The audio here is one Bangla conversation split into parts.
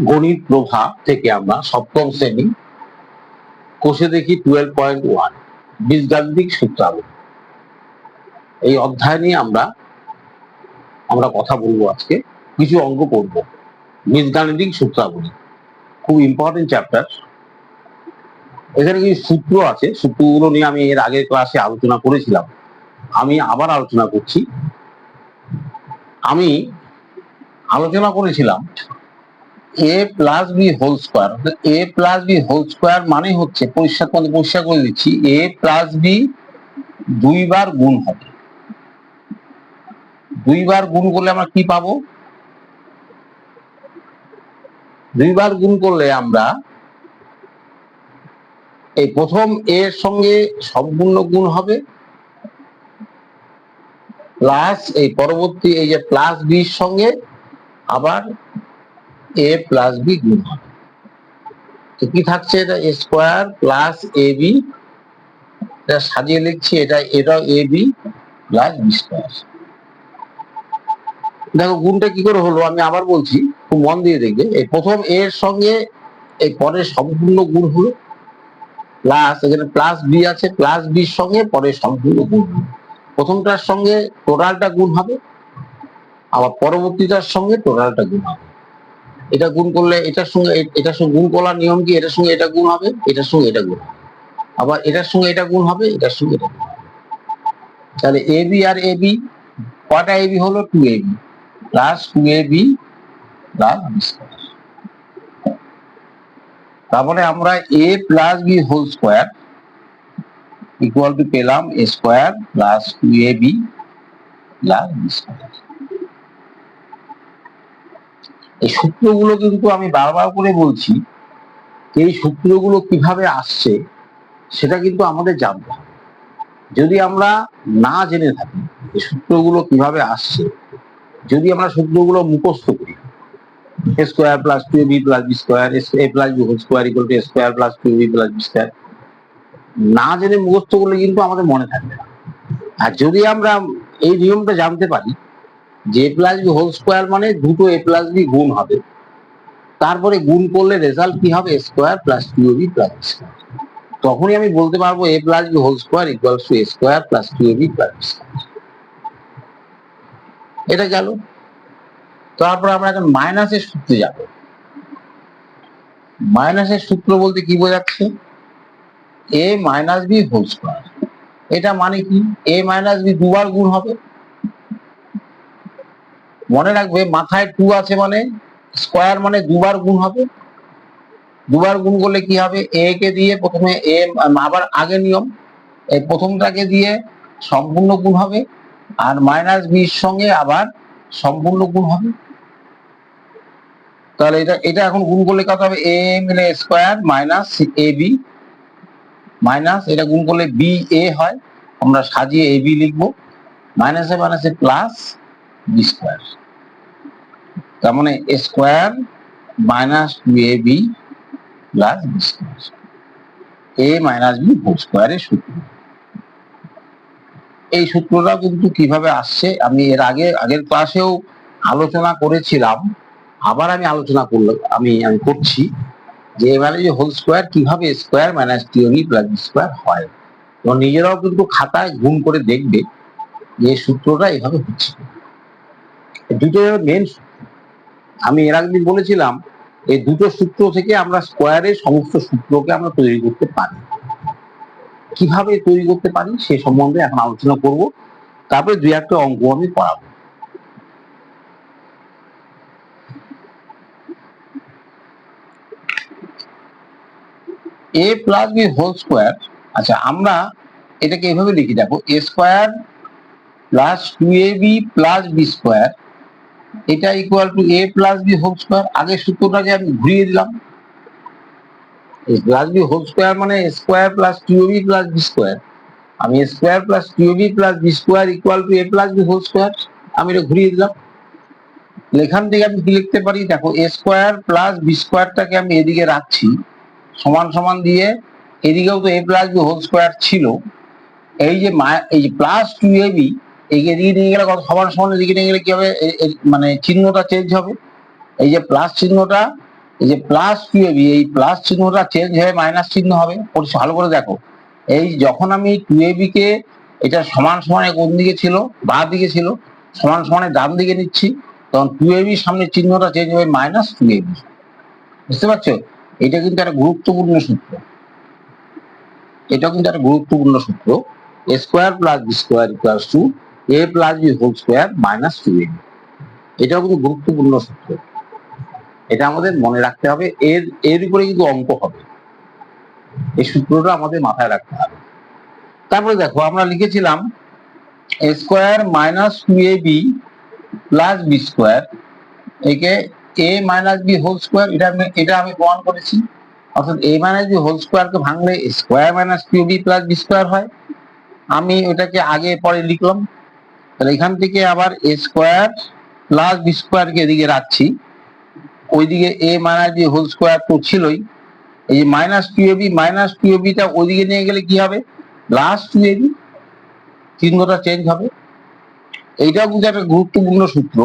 গণিত প্রভা থেকে আমরা সপ্তম শ্রেণী কোষে দেখি 12.1 বীজগাণিতিক সূত্রাবলী। এই অধ্যায় নিয়ে আমরা কথা বলবো। আজকে কিছু অঙ্ক পড়বো। বীজগাণিতিক সূত্রাবলী খুব ইম্পর্টেন্ট চ্যাপ্টার। এখানে কিছু সূত্র আছে, সূত্রগুলো নিয়ে আমি এর আগের ক্লাসে আলোচনা করেছিলাম, আমি আবার আলোচনা করছি। আমি আলোচনা করেছিলাম a plus b whole square. a plus b whole square মানে হচ্ছে, পরিষ্কার করে দিচ্ছি, a প্লাস বি দুইবার গুণ হবে। দুইবার গুণ করলে আমরা কি পাবো? দুইবার গুণ করলে আমরা এই প্রথম এর সঙ্গে সম্পূর্ণ গুণ হবে, প্লাস এই পরবর্তী এই যে প্লাস বির সঙ্গে আবার a প্লাস বি গুণ হবে। তো কি থাকছে? এটা a square plus a b, এটা সাজিয়ে লিখছি, এটাও a b plus b square. দেখো গুণটা কি করে হলো, আমি আবার বলছি, খুব মন দিয়ে দেখবে। এই প্রথম এর সঙ্গে এই পরের সম্পূর্ণ গুণ হলো, প্লাস এখানে প্লাস বি আছে, প্লাস বির সঙ্গে পরের সম্পূর্ণ গুণ হলো। প্রথমটার সঙ্গে টোটালটা গুণ হবে, আবার পরবর্তীটার সঙ্গে টোটালটা গুণ হবে। এটা গুণ করলে এটার সঙ্গে গুণ করার নিয়ম কি? এটার সঙ্গে এটা গুণ হবে, এটার সঙ্গে এটা গুণ হবে, আবার এটার সঙ্গে এটা গুণ হবে, এটার সঙ্গে এটা গুণ হবে। তাহলে A B R A B, কটা এ বি হলো? 2ab plus 2ab plus b square. তারপরে আমরা a plus b whole square equal to পেলাম a square plus 2ab plus b square. এই সূত্রগুলো কিন্তু আমি বারবার করে বলছি, এই সূত্রগুলো কিভাবে আসছে সেটা কিন্তু আমাদের জানতে হবে। যদি আমরা না জেনে থাকি এই সূত্রগুলো কিভাবে আসছে, যদি আমরা সূত্রগুলো মুখস্থ করি, a square plus 2ab plus b square, a plus b whole square equal to a square plus 2ab plus b square, না জেনে মুখস্থ করলে কিন্তু আমাদের মনে থাকবে না। আর যদি আমরা এই নিয়মটা জানতে পারি যে a plus b whole square মানে দুটো a প্লাস বি গুণ হবে, তারপরে গুণ করলে রেজাল্ট কি হবে? a square plus 2ab plus b square. তখনই আমি বলতে পারবো a plus b whole square equals to a square plus 2ab plus b square. এটা গেল। তারপর আমরা এখন মাইনাসের সূত্রে যাব। মাইনাসের সূত্র বলতে কি বোঝাচ্ছে? a minus b whole square. এটা মানে কি? a মাইনাস বি দুবার গুণ হবে। মনে রাখবে, মাথায় 2 আছে মানে স্কোয়ার মানে দুবার গুণ হবে। দুবার গুণ করলে কি হবে? a কে দিয়ে প্রথমে a, আবার আগে নিয়ম, এই প্রথমটাকে দিয়ে সম্পূর্ণ গুণ হবে, আর মাইনাস বির সঙ্গে আবার সম্পূর্ণ গুণ হবে। তাহলে এটা এখন গুণ করলে কত হবে? a মিলে স্কোয়ার মাইনাস এ বি, মাইনাস এটা গুণ করলে বি এ হয়, আমরা সাজিয়ে এ বি লিখবো, মাইনাসে মাইনাসে প্লাস বি স্কোয়ার। তার মানে a square minus 2ab plus b square, a minus b whole স্কোয়ারের সূত্র। এই সূত্রটা কিন্তু কিভাবে আসছে আমি এর আগের ক্লাসেও আলোচনা করেছিলাম, আবার আমি আলোচনা আমি করছি যে এবারে যে হোল স্কোয়ার কিভাবে square minus 2ab plus b square হয়। এবং নিজেরাও কিন্তু খাতায় গুণ করে দেখবে যে সূত্রটা এভাবে হচ্ছে। দুটো মেন সূত্র আমি এর আগে বলেছিলাম, এই দুটো সূত্র থেকে আমরা স্কোয়ারের সমস্ত সূত্রকে আমরা তৈরি করতে পারি। কিভাবে তৈরি করতে পারি সে সম্বন্ধে এখন আলোচনা করব। তারপরে দুই একটা অঙ্ক আমি পড়াবো। a plus b whole square, আচ্ছা আমরা এটাকে এভাবে লিখি, দেখো a square plus 2ab plus b square, এটা equal to a plus b whole square. আগের সূত্রটাকে আমি ঘুরিয়ে দিলাম, a plus b whole square মানে square plus 2ab plus b square. আমি square plus 2ab plus b square equal to a plus b whole square, আমি এটা ঘুরিয়ে দিলাম। এখান থেকে আমি কি লিখতে পারি? দেখো a স্কোয়ার প্লাস বি স্কোয়ারটাকে আমি এদিকে রাখছি, সমান সমান দিয়ে এদিকেও তো a plus b whole square ছিল। এই যে প্লাস 2ab এদিকে নিয়ে গেলে সমান সমান এদিকে নিয়ে গেলে কি হবে? মানে চিহ্নটা চেঞ্জ হবে। এই যে প্লাস চিহ্নটা এই যে প্লাস টু এ বি, এই প্লাস চিহ্নটা চেঞ্জ হয়ে মাইনাস চিহ্ন হবে। ভালো করে দেখো, এই যখন আমি টু এ বি কে এটা সমান সমানে কোন দিকে ছিল, বাঁ দিকে ছিল, সমান সমানে ডান দিকে নিচ্ছি, তখন টু এ বি সামনে চিহ্নটা চেঞ্জ হবে মাইনাস টু এ বি। বুঝতে পারছো? এটা কিন্তু একটা গুরুত্বপূর্ণ সূত্র, এটা কিন্তু একটা গুরুত্বপূর্ণ সূত্র। A square plus b square equals to a plus b whole square minus two a b. এটাও কিন্তু গুরুত্বপূর্ণ সূত্র, এটা আমাদের মনে রাখতে হবে। এর উপরে কিন্তু অঙ্ক হবে, এই সূত্রটা আমাদের মাথায় রাখতে হবে। তারপরে দেখো আমরা লিখেছিলাম এ square minus two a b plus b square, একে এ মাইনাস বি হোল স্কোয়ার, এটা আমি প্রমাণ করেছি। অর্থাৎ এ মাইনাস বি হোল স্কোয়ারকে ভাঙলে square minus two b plus b square হয়। আমি ওটাকে আগে পরে লিখলাম। তাহলে এখান থেকে আবার এ স্কোয়ার প্লাস বি স্কোয়ারকে এদিকে রাখছি, ওইদিকে এ মাইনাস বি হোল স্কোয়ার তো ছিলই। এই যে মাইনাস টু এ বিটা ওইদিকে নিয়ে গেলে কি হবে, প্লাস টু এ বি, চিহ্নটা চেঞ্জ হবে। এইটাও কিন্তু একটা গুরুত্বপূর্ণ সূত্র,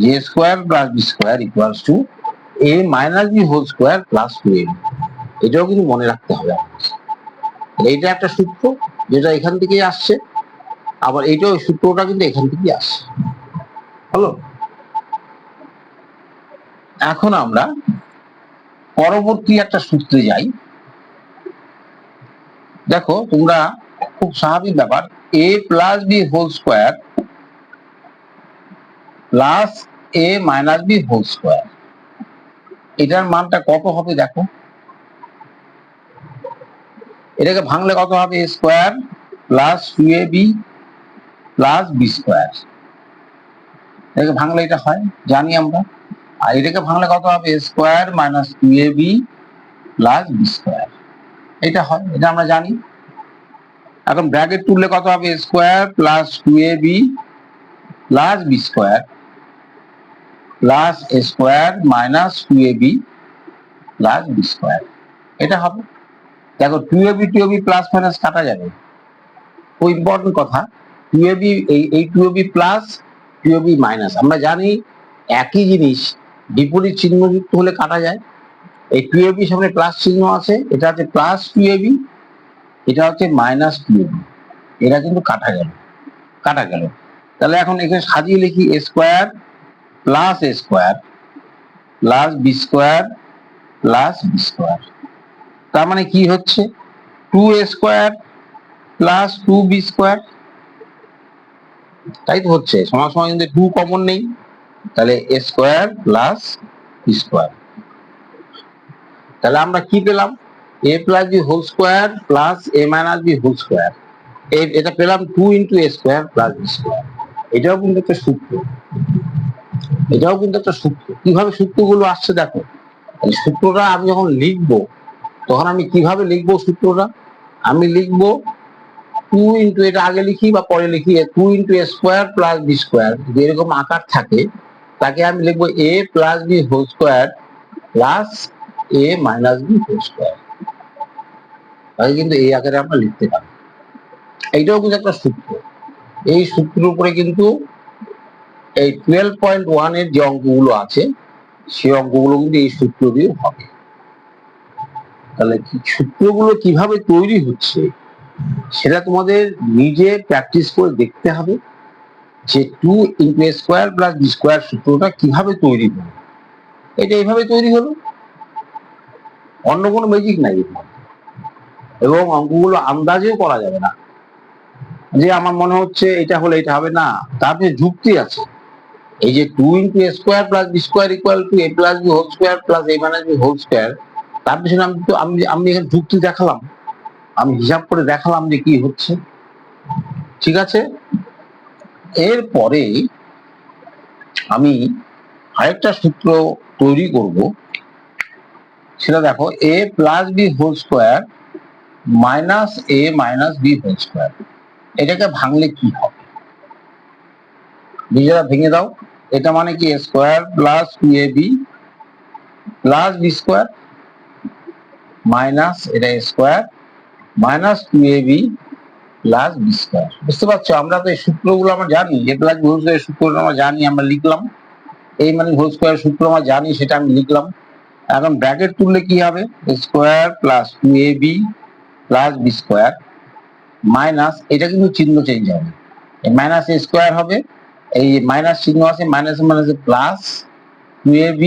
যে square plus b square equals to a minus b whole square plus two a b. এটাও কিন্তু মনে রাখতে হবে। এইটা একটা সূত্র যেটা এখান থেকেই আসছে, আবার এইটাও সূত্রটা কিন্তু এখান থেকেই আসছে। হলো, এখন আমরা পরবর্তী একটা সূত্রে যাই। দেখো তোমরা, খুব স্বাভাবিক ব্যাপার, a plus b whole square plus a minus b whole square, এটার মানটা কত হবে দেখো। এটাকে ভাঙলে কত হবে, a square plus two a b plus b square. এটাকে ভাঙলে এটা হয়, জানি আমরা। আর এটাকে ভাঙলে কত হবে, a square minus two a b plus b square, এটা হয়, এটা আমরা জানি। এখন ব্র্যাকেট তুললে কত হবে, a square plus two a b plus b square plus a square minus two a b plus b square, এটা হবে। দেখো two a b plus minus কাটা যাবে, খুব ইম্পর্টেন্ট কথা। টু এ বি, এই two a b plus two a b minus, আমরা জানি একই জিনিস বিপরীত চিহ্নযুক্ত হলে কাটা যায়। এই টু এ বি সামনে প্লাস চিহ্ন আছে, এটা হচ্ছে প্লাস টু এ বি, এটা হচ্ছে মাইনাস টু এ বি, এটা কিন্তু কাটা গেল। তাহলে এখন এখানে সাজিয়ে লিখি, a square plus a square plus b square plus b square. তার মানে কি হচ্ছে, two a square plus two b square, তাই তো হচ্ছে। সমান সমান কিন্তু টু কমন নেই, তাহলে a square plus b square. তাহলে আমরা কি পেলাম, a plus b whole square plus a minus b whole square, এটা পেলাম two into a square plus b square. এটাও কিন্তু একটা সূত্র, এটাও কিন্তু একটা সূত্র। কিভাবে সূত্রগুলো আসছে দেখো। সূত্রটা আমি যখন লিখবো, তখন আমি কিভাবে লিখবো সূত্রটা, আমি লিখবো টু ইন্টু, এটা আগে লিখি বা পরে লিখি, two into a square plus b square, যদি এরকম আকার থাকে তাকে আমি লিখবো a plus b whole square plus a minus b whole square. তাহলে কিন্তু এই আকারে আমরা লিখতে পারি। এইটাও কিন্তু একটা সূত্র, এই সূত্রের উপরে কিন্তু এই 12.1 এর যে অঙ্কগুলো আছে, সেই অঙ্কগুলো কিন্তু এই সূত্র দিয়ে হবে। তাহলে সূত্রগুলো কিভাবে তৈরি হচ্ছে সেটা তোমাদের নিজে প্র্যাকটিস করে দেখতে হবে, যে two into a square plus b square সূত্রটা কিভাবে তৈরি হলো। এটা এইভাবে তৈরি হলো, অন্য কোনো ম্যাজিক নাই। এবং অঙ্কগুলো আন্দাজেও করা যাবে না, যে আমার মনে হচ্ছে এটা হলে এটা হবে না, তার যে যুক্তি আছে। এই যে two into a square plus b square equal to a plus b whole square plus a minus b whole square, তার পিছনে আমি এখানে যুক্তি দেখালাম, আমি হিসাব করে দেখালাম যে কি হচ্ছে। ঠিক আছে, এরপরে আমি আরেকটা সূত্র তৈরি করব, সেটা দেখো, a plus b whole square minus a minus b whole square. এটাকে ভাঙলে কি হবে, নিজেরা ভেঙে দাও। এটা মানে কি, a square plus two a b plus b square minus, এটা square minus two a b plus b square. বুঝতে পারছো, আমরা তো এই সূত্রগুলো আমরা জানি, a plus b whole square সূত্রগুলো আমরা জানি, আমরা লিখলাম। এই মানে হোল স্কোয়ার সূত্র আমরা জানি, সেটা আমি লিখলাম। এখন ব্র্যাকেট তুললে কি হবে, square plus 2ab plus b square minus, এটা কিন্তু চিহ্ন চেঞ্জ হবে, মাইনাস এ স্কোয়ার হবে, এই মাইনাস চিহ্ন আছে, মাইনাস মাইনাসে plus 2ab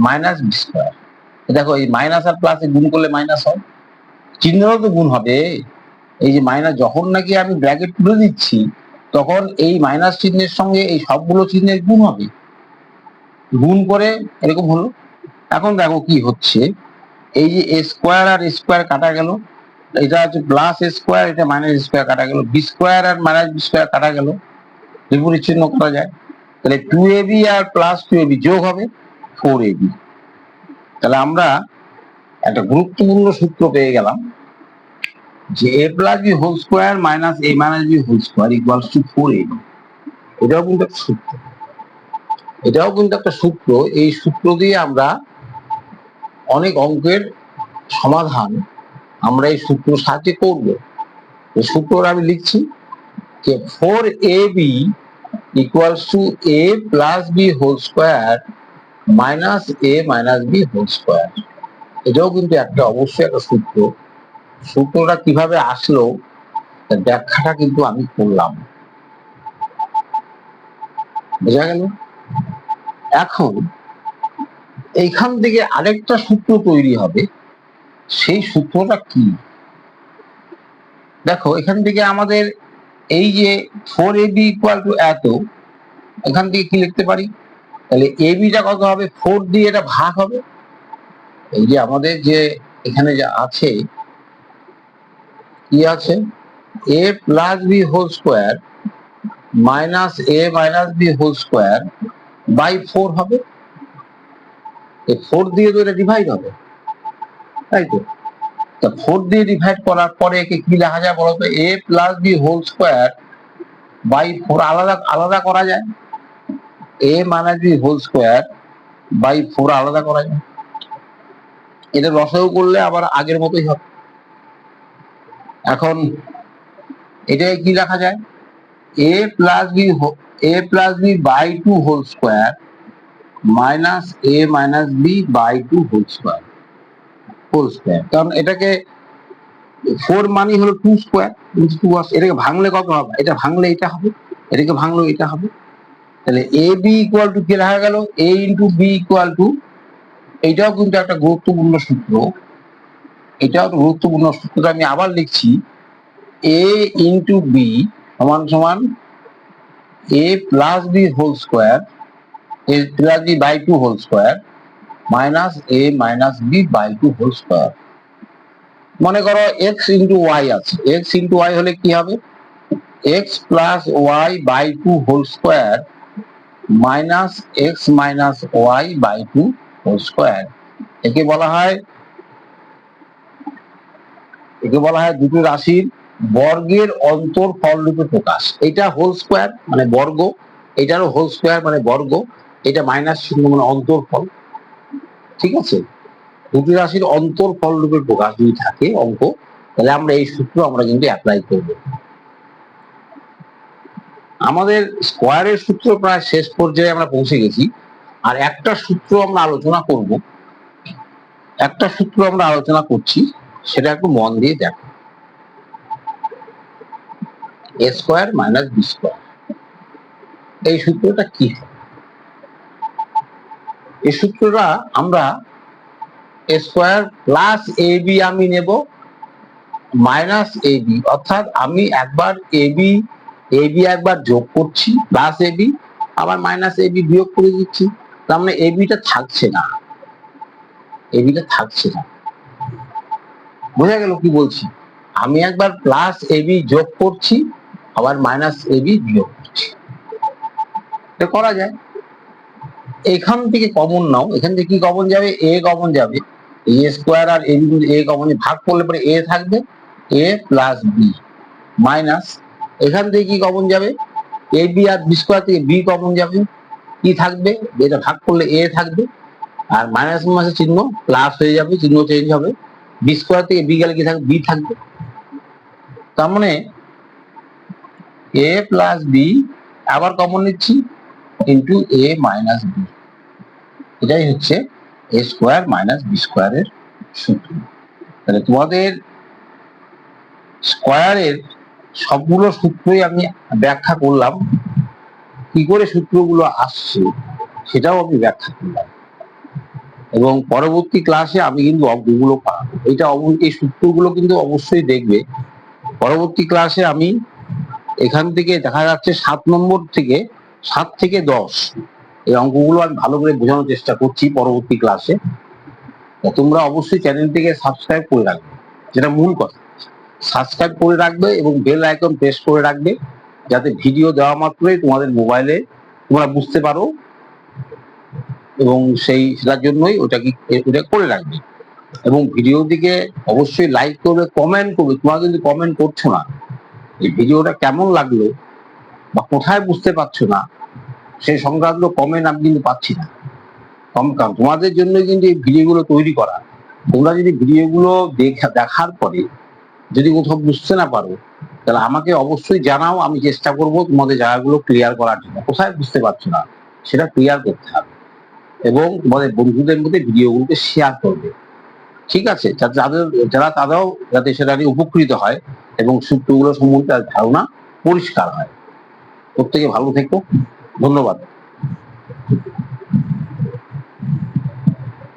minus B square. দেখো এই মাইনাস আর প্লাসে গুণ করলে মাইনাস হয়, চিহ্নও তো গুণ হবে। এই যে মাইনাস, যখন নাকি আমি ব্র্যাকেট তুলে দিচ্ছি তখন এই মাইনাস চিহ্নের সঙ্গে এই সবগুলো চিহ্নের গুণ হবে, গুণ করে এরকম হলো। এখন দেখো কি হচ্ছে, এই যে এ স্কোয়ার আর স্কোয়ার কাটা গেল, এটা হচ্ছে প্লাস এ স্কোয়ার, এটা মাইনাস স্কোয়ার কাটা গেল, বি স্কোয়ার আর মাইনাস বি স্কোয়ার কাটা গেল, বিপরীত চিহ্ন করা যায়, তাহলে 2ab আর প্লাস 2ab যোগ হবে 4ab। তাহলে আমরা একটা গুরুত্বপূর্ণ সূত্র পেয়ে গেলাম যে a plus b whole square minus a minus b whole square equals to 4ab। এটাও কিন্তু একটা সূত্র, এটাও কিন্তু একটা সূত্র। এই সূত্র দিয়ে আমরা অনেক অঙ্কের সমাধান আমরা এই সূত্র সাহায্যে করব। এই সূত্রটা আমি লিখছি যে 4ab equals to a plus b whole square minus a minus b whole square. এটাও কিন্তু একটা অবশ্যই একটা সূত্র। সূত্রটা কিভাবে আসলো তার ব্যাখ্যাটা কিন্তু আমি করলাম, বোঝা গেল? এখন এইখান থেকে আরেকটা সূত্র তৈরি হবে, সেই সূত্রটা কি? দেখো এখান থেকে আমাদের এই যে 4ab ইকুয়াল টু এত, এখান থেকে কি লিখতে পারি, তাহলে এবিটা কত হবে, 4 দিয়ে এটা ভাগ হবে। এই যে আমাদের যে এখানে যা আছে, কি আছে, a plus b whole square minus a minus b whole square by 4 হবে। এই 4 দিয়ে তো এটা ডিভাইড হবে, তাই তো? তা 4 দিয়ে ডিভাইড করার পরে একে কি লেখা যায় বলতো, a plus b whole square by 4 আলাদা আলাদা করা যায়, a minus b whole square by 4 আলাদা করা যায়। এটা লসাগু করলে আবার আগের মতোই হবে। এখন এটাকে কি লেখা যায়, a plus b by 2 whole square minus a minus b by 2 whole square. কারণ এটাকে 4 মানি হলো 2 স্কোয়ার, 2 আছে, এটাকে ভাঙলে কত হবে, এটা ভাঙলে এটা হবে, এটাকে ভাঙলে এটা হবে। তাহলে এ বি ইকুয়াল টু কি লেখা গেল, a into b equal to, এটাও কিন্তু একটা গুরুত্বপূর্ণ সূত্র। এটাও গুরুত্বপূর্ণ সূত্রটা আমি আবার লিখছি, a ইন্টু বি সমান সমান a plus b whole square, a plus b by 2 whole square minus a minus b by 2 whole square. মনে করো x ইন্টু ওয়াই আছে, x ইন্টু ওয়াই হলে কি হবে, x plus y by 2 whole square minus x minus y by 2 whole square. একে বলা হয় দুটো রাশির বর্গের অন্তরফল রূপে প্রকাশ। এটা হোল স্কোয়ার মানে বর্গ, এটারও হোল স্কোয়ার মানে বর্গ, এটা মাইনাস চিহ্ন মানে অন্তরফল। ঠিক আছে, দুটি রাশির অন্তরফল রূপে প্রকাশ যদি থাকে অঙ্ক, তাহলে আমরা এই সূত্র আমরা কিন্তু অ্যাপ্লাই করব। আমাদের স্কোয়ারের সূত্র প্রায় শেষ পর্যায়ে আমরা পৌঁছে গেছি। আর একটা সূত্র আমরা আলোচনা করব, একটা সূত্র আমরা আলোচনা করছি, সেটা একটু মন দিয়ে দেখো, এ স্কোয়ার মাইনাস বি স্কোয়ার। এই সূত্রটা কি? এই সূত্রটা আমরা এ স্কোয়ার প্লাস এ বি আমি নেব মাইনাস এ বি, অর্থাৎ আমি একবার এ বি একবার যোগ করছি প্লাস এ বি, আবার মাইনাস এ বি বিয়োগ করে দিচ্ছি, তার মানে এ বিটা থাকছে না, এ বিটা থাকছে না। বোঝা গেল কি বলছি? আমি একবার প্লাস এ বি যোগ করছি, আবার মাইনাস এ বি বিয়োগ করছি, এটা করা যায়। এখান থেকে কমন নাও, এখান থেকে কি কমন যাবে, এ কমন যাবে, এ স্কোয়ার আর এ কিন্তু এ কমন, ভাগ করলে পরে এ থাকবে, এ প্লাস বি মাইনাস, এখান থেকে কি কমন যাবে, A B R B square থেকে বি কমন যাবে, কি থাকবে, এটা ভাগ করলে এ থাকবে, আর মাইনাস মাইনাসের চিহ্ন প্লাস হয়ে যাবে, চিহ্ন চেঞ্জ হবে, বি স্কোয়ার থেকে বি গেলে কি থাকবে, বি থাকবে। তার মানে এ প্লাস বি আবার কমন নিচ্ছি ইন্টু এ মাইনাস বি, এটাই হচ্ছে এ স্কোয়ার মাইনাস বি স্কোয়ারের সূত্র। তাহলে তোমাদের স্কোয়ারের সবগুলো সূত্রই আমি ব্যাখ্যা করলাম, কি করে সূত্রগুলো আসছে সেটাও আমি ব্যাখ্যা করলাম, এবং পরবর্তী ক্লাসে আমি কিন্তু অঙ্কগুলো পাবো। এই সূত্রগুলো কিন্তু অবশ্যই দেখবে। পরবর্তী ক্লাসে আমি এখান থেকে দেখা যাচ্ছে 7 থেকে 10 এই অঙ্কগুলো আমি ভালো করে বোঝানোর চেষ্টা করছি পরবর্তী ক্লাসে। তোমরা অবশ্যই চ্যানেলটিকে সাবস্ক্রাইব করে রাখবে, যেটা মূল কথা। সাবস্ক্রাইব করে রাখবে এবং বেল আইকন প্রেস করে রাখবে, যাতে ভিডিও দেওয়া মাত্রই তোমাদের মোবাইলে তোমরা বুঝতে পারো, এবং সেটার জন্যই ওটা করে রাখবে। এবং ভিডিওটিকে অবশ্যই লাইক করবে, কমেন্ট করবে। তোমরা কিন্তু কমেন্ট করছো না, এই ভিডিওটা কেমন লাগলো বা কোথায় বুঝতে পারছো না সেই সংক্রান্ত কমেন্ট আমি কিন্তু পাচ্ছি না। কারণ তোমাদের জন্য কিন্তু এই ভিডিওগুলো তৈরি করা। তোমরা যদি ভিডিওগুলো দেখার পরে যদি কোথাও বুঝতে না পারো, তাহলে আমাকে অবশ্যই জানাও, আমি চেষ্টা করব তোমাদের জায়গাগুলো ক্লিয়ার করার জন্য। কোথায় বুঝতে পারছো না সেটা ক্লিয়ার করতে হবে, এবং তোমাদের বন্ধুদের মধ্যে ভিডিওগুলোকে শেয়ার করবে, ঠিক আছে? তারাও যাতে সেটা নিয়ে উপকৃত হয় এবং সূত্রগুলো সম্বন্ধে তার ধারণা পরিষ্কার হয়। প্রত্যেকে ভালো থেকো, ধন্যবাদ।